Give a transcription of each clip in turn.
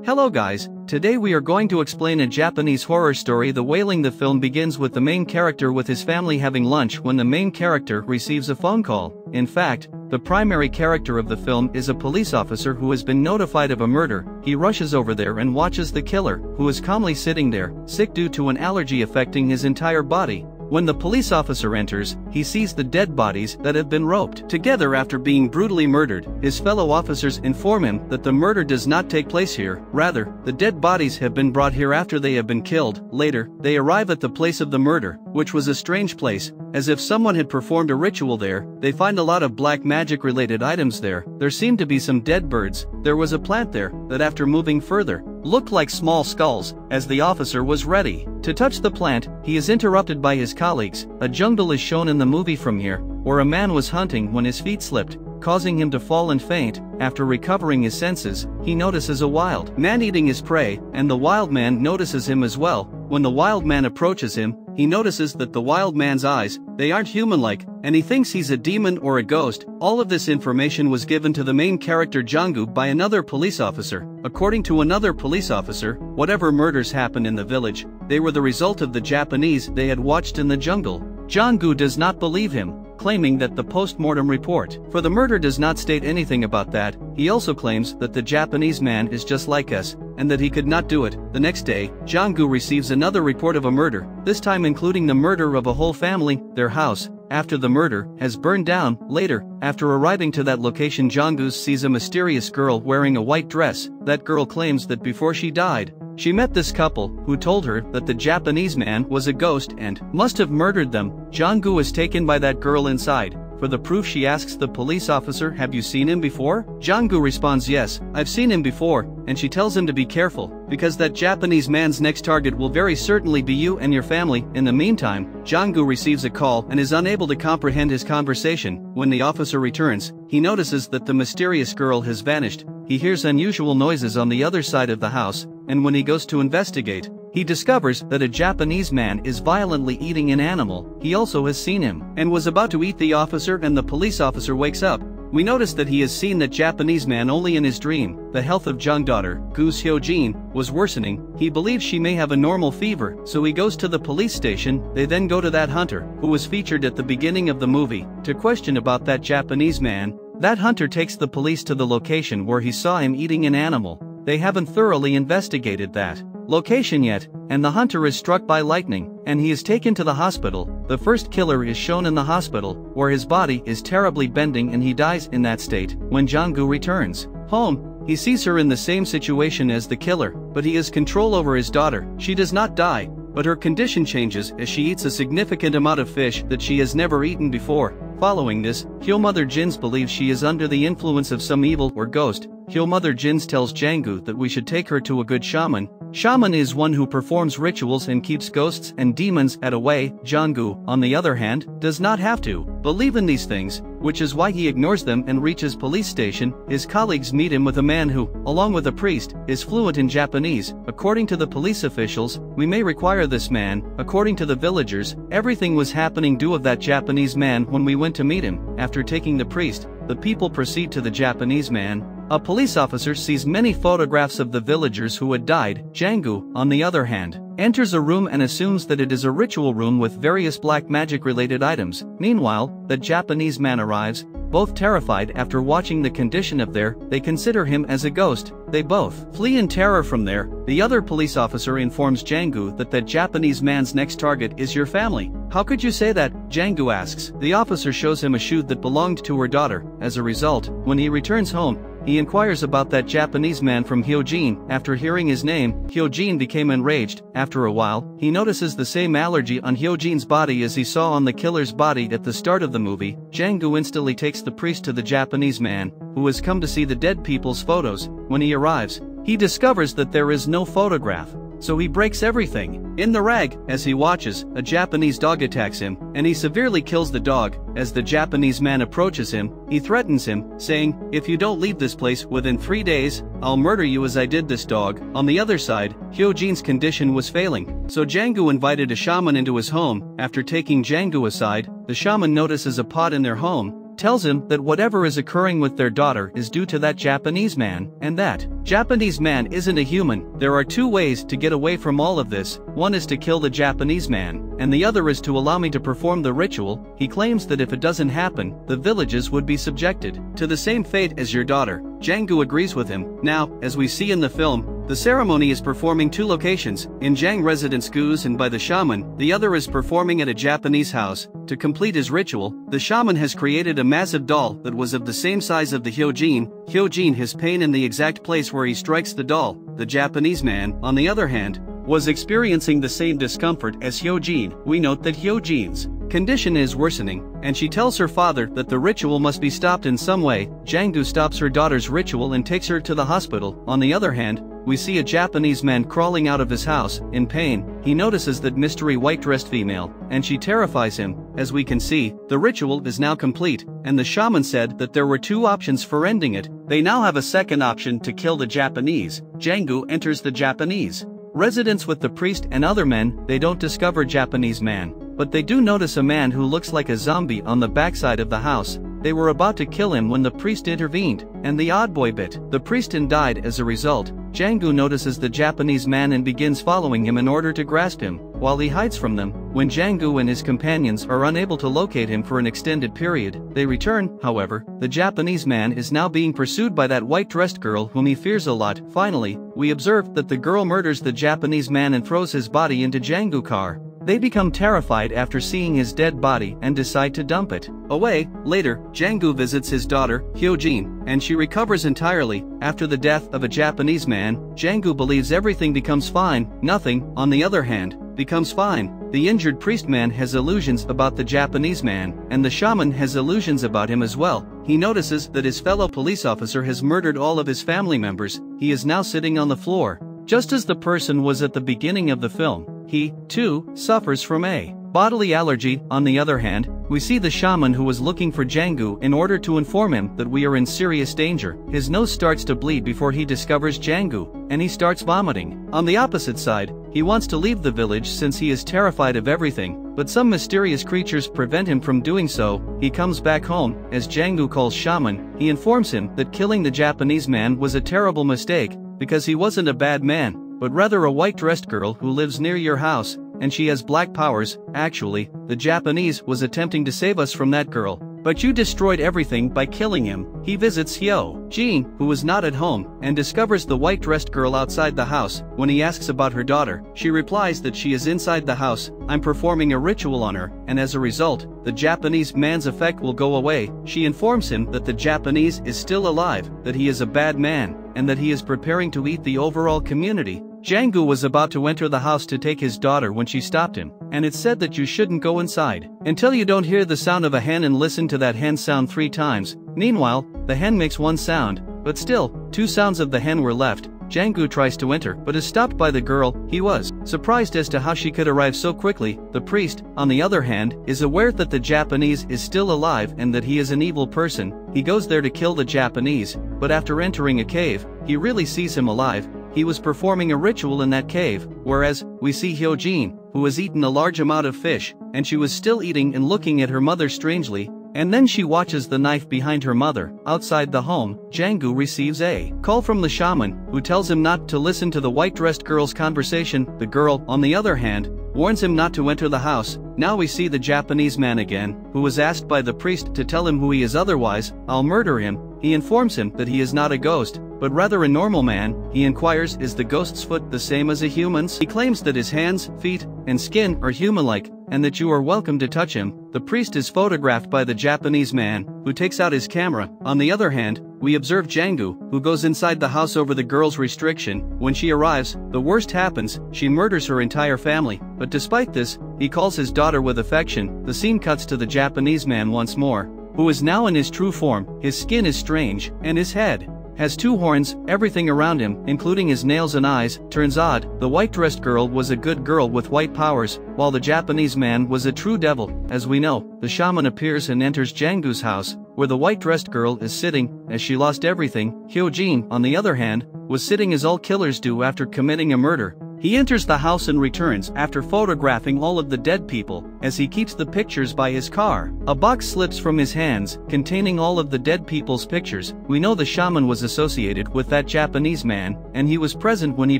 Hello guys, today we are going to explain a Japanese horror story. The Wailing. The film begins with the main character with his family having lunch when the main character receives a phone call. In fact, the primary character of the film is a police officer who has been notified of a murder. He rushes over there and watches the killer, who is calmly sitting there, sick due to an allergy affecting his entire body. When the police officer enters, he sees the dead bodies that have been roped together after being brutally murdered. His fellow officers inform him that the murder does not take place here, rather, the dead bodies have been brought here after they have been killed. Later, they arrive at the place of the murder, which was a strange place, as if someone had performed a ritual there. They find a lot of black magic related items there. There seemed to be some dead birds. There was a plant there that, after moving further, looked like small skulls. As the officer was ready to touch the plant, he is interrupted by his colleagues. A jungle is shown in the movie from here, where a man was hunting when his feet slipped, causing him to fall and faint. After recovering his senses, he notices a wild man eating his prey, and the wild man notices him as well. When the wild man approaches him, he notices that the wild man's eyes, they aren't human-like, and he thinks he's a demon or a ghost. All of this information was given to the main character Jangu by another police officer. According to another police officer, whatever murders happened in the village, they were the result of the Japanese they had watched in the jungle. Jangu does not believe him, claiming that the post-mortem report for the murder does not state anything about that. He also claims that the Japanese man is just like us, and that he could not do it. The next day, Jangu receives another report of a murder, this time including the murder of a whole family. Their house, after the murder, has burned down. Later, after arriving to that location, Jangu sees a mysterious girl wearing a white dress. That girl claims that before she died, she met this couple, who told her that the Japanese man was a ghost and must have murdered them. Jangu is taken by that girl inside. For the proof, she asks the police officer, "Have you seen him before?" Jangu responds, "Yes, I've seen him before," and she tells him to be careful, because that Japanese man's next target will very certainly be you and your family. In the meantime, Jangu receives a call and is unable to comprehend his conversation. When the officer returns, he notices that the mysterious girl has vanished. He hears unusual noises on the other side of the house, and when he goes to investigate, he discovers that a Japanese man is violently eating an animal. He also has seen him, and was about to eat the officer, and the police officer wakes up. We notice that he has seen that Japanese man only in his dream. The health of Jung's daughter, Gu Hyojin, was worsening. He believes she may have a normal fever, so he goes to the police station. They then go to that hunter, who was featured at the beginning of the movie, to question about that Japanese man. That hunter takes the police to the location where he saw him eating an animal. They haven't thoroughly investigated that location yet, and the hunter is struck by lightning, and he is taken to the hospital. The first killer is shown in the hospital, where his body is terribly bending and he dies in that state. When Jangu returns home, he sees her in the same situation as the killer, but he has control over his daughter. She does not die, but her condition changes as she eats a significant amount of fish that she has never eaten before. Following this, Hyomother Jins believes she is under the influence of some evil or ghost. Hyomother Jins tells Jangu that we should take her to a good shaman. Shaman is one who performs rituals and keeps ghosts and demons at away. Jangu, on the other hand, does not have to believe in these things, which is why he ignores them and reaches police station. His colleagues meet him with a man who, along with a priest, is fluent in Japanese. According to the police officials, we may require this man. According to the villagers, everything was happening due of that Japanese man when we went to meet him. After taking the priest, the people proceed to the Japanese man. A police officer sees many photographs of the villagers who had died. Jangu, on the other hand, enters a room and assumes that it is a ritual room with various black magic related items. Meanwhile, the Japanese man arrives, both terrified after watching the condition of there. They consider him as a ghost. They both flee in terror from there. The other police officer informs Jangu that Japanese man's next target is your family. "How could you say that?" Jangu asks. The officer shows him a shoe that belonged to her daughter. As a result, when he returns home, he inquires about that Japanese man from Hyojin. After hearing his name, Hyojin became enraged. After a while, he notices the same allergy on Hyojin's body as he saw on the killer's body at the start of the movie. Jangu instantly takes the priest to the Japanese man, who has come to see the dead people's photos. When he arrives, he discovers that there is no photograph, so he breaks everything in the rag. As he watches, a Japanese dog attacks him, and he severely kills the dog. As the Japanese man approaches him, he threatens him, saying, "If you don't leave this place within 3 days, I'll murder you as I did this dog." On the other side, Hyojin's condition was failing, so Jangu invited a shaman into his home. After taking Jangu aside, the shaman notices a pot in their home, tells him that whatever is occurring with their daughter is due to that Japanese man, and that Japanese man isn't a human. There are two ways to get away from all of this. One is to kill the Japanese man, and the other is to allow me to perform the ritual. He claims that if it doesn't happen, the villages would be subjected to the same fate as your daughter. Jang-gu agrees with him. Now, as we see in the film, the ceremony is performing two locations, in Jang residence Gu's and by the shaman. The other is performing at a Japanese house. To complete his ritual, the shaman has created a massive doll that was of the same size of the Hyojin. Hyojin has pain in the exact place where he strikes the doll. The Japanese man, on the other hand, was experiencing the same discomfort as Hyojin. We note that Hyojin's condition is worsening, and she tells her father that the ritual must be stopped in some way. Jang-gu stops her daughter's ritual and takes her to the hospital. On the other hand, we see a Japanese man crawling out of his house, in pain. He notices that mystery white-dressed female, and she terrifies him. As we can see, the ritual is now complete, and the shaman said that there were two options for ending it. They now have a second option to kill the Japanese. Jang-gu enters the Japanese residence with the priest and other men. They don't discover Japanese man, but they do notice a man who looks like a zombie on the backside of the house. They were about to kill him when the priest intervened, and the odd boy bit the priest and died as a result. Jang-gu notices the Japanese man and begins following him in order to grasp him, while he hides from them. When Jang-gu and his companions are unable to locate him for an extended period, they return. However, the Japanese man is now being pursued by that white-dressed girl whom he fears a lot. Finally, we observe that the girl murders the Japanese man and throws his body into Jang-gu car. They become terrified after seeing his dead body and decide to dump it away. Later, Jang-gu visits his daughter, Hyojin, and she recovers entirely. After the death of a Japanese man, Jang-gu believes everything becomes fine. Nothing, on the other hand, becomes fine. The injured priest man has illusions about the Japanese man, and the shaman has illusions about him as well. He notices that his fellow police officer has murdered all of his family members. He is now sitting on the floor, just as the person was at the beginning of the film. He, too, suffers from a bodily allergy. On the other hand, we see the shaman who was looking for Jang-gu in order to inform him that we are in serious danger. His nose starts to bleed before he discovers Jang-gu, and he starts vomiting. On the opposite side, he wants to leave the village since he is terrified of everything, but some mysterious creatures prevent him from doing so. He comes back home. As Jang-gu calls shaman, he informs him that killing the Japanese man was a terrible mistake, because he wasn't a bad man, but rather a white-dressed girl who lives near your house, and she has black powers. Actually, the Japanese was attempting to save us from that girl, but you destroyed everything by killing him. He visits Hyojin, who is not at home, and discovers the white-dressed girl outside the house. When he asks about her daughter, she replies that she is inside the house. I'm performing a ritual on her, and as a result, the Japanese man's effect will go away. She informs him that the Japanese is still alive, that he is a bad man, and that he is preparing to eat the overall community. Jang-gu was about to enter the house to take his daughter when she stopped him, and it's said that you shouldn't go inside until you don't hear the sound of a hen and listen to that hen sound 3 times. Meanwhile, the hen makes 1 sound, but still, 2 sounds of the hen were left. Jang-gu tries to enter but is stopped by the girl. He was surprised as to how she could arrive so quickly. The priest, on the other hand, is aware that the Japanese is still alive and that he is an evil person. He goes there to kill the Japanese, but after entering a cave, he really sees him alive. He was performing a ritual in that cave, whereas, we see Hyojin, who has eaten a large amount of fish, and she was still eating and looking at her mother strangely, and then she watches the knife behind her mother. Outside the home, Jang-gu receives a call from the shaman, who tells him not to listen to the white-dressed girl's conversation. The girl, on the other hand, warns him not to enter the house. Now we see the Japanese man again, who was asked by the priest to tell him who he is, otherwise, I'll murder him. He informs him that he is not a ghost, but rather a normal man. He inquires, is the ghost's foot the same as a human's? He claims that his hands, feet, and skin are human-like, and that you are welcome to touch him. The priest is photographed by the Japanese man, who takes out his camera. On the other hand, we observe Jang-gu, who goes inside the house over the girl's restriction. When she arrives, the worst happens. She murders her entire family, but despite this, he calls his daughter with affection. The scene cuts to the Japanese man once more, who is now in his true form. His skin is strange, and his head has 2 horns. Everything around him, including his nails and eyes, turns odd. The white-dressed girl was a good girl with white powers, while the Japanese man was a true devil. As we know, the shaman appears and enters Jang-gu's house, where the white-dressed girl is sitting, as she lost everything. Hyojin, on the other hand, was sitting as all killers do after committing a murder. He enters the house and returns after photographing all of the dead people. As he keeps the pictures by his car, a box slips from his hands, containing all of the dead people's pictures. We know the shaman was associated with that Japanese man, and he was present when he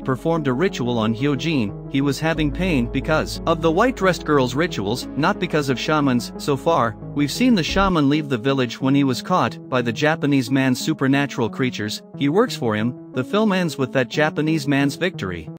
performed a ritual on Hyojin. He was having pain because of the white-dressed girl's rituals, not because of shamans. So far, we've seen the shaman leave the village when he was caught by the Japanese man's supernatural creatures. He works for him. The film ends with that Japanese man's victory.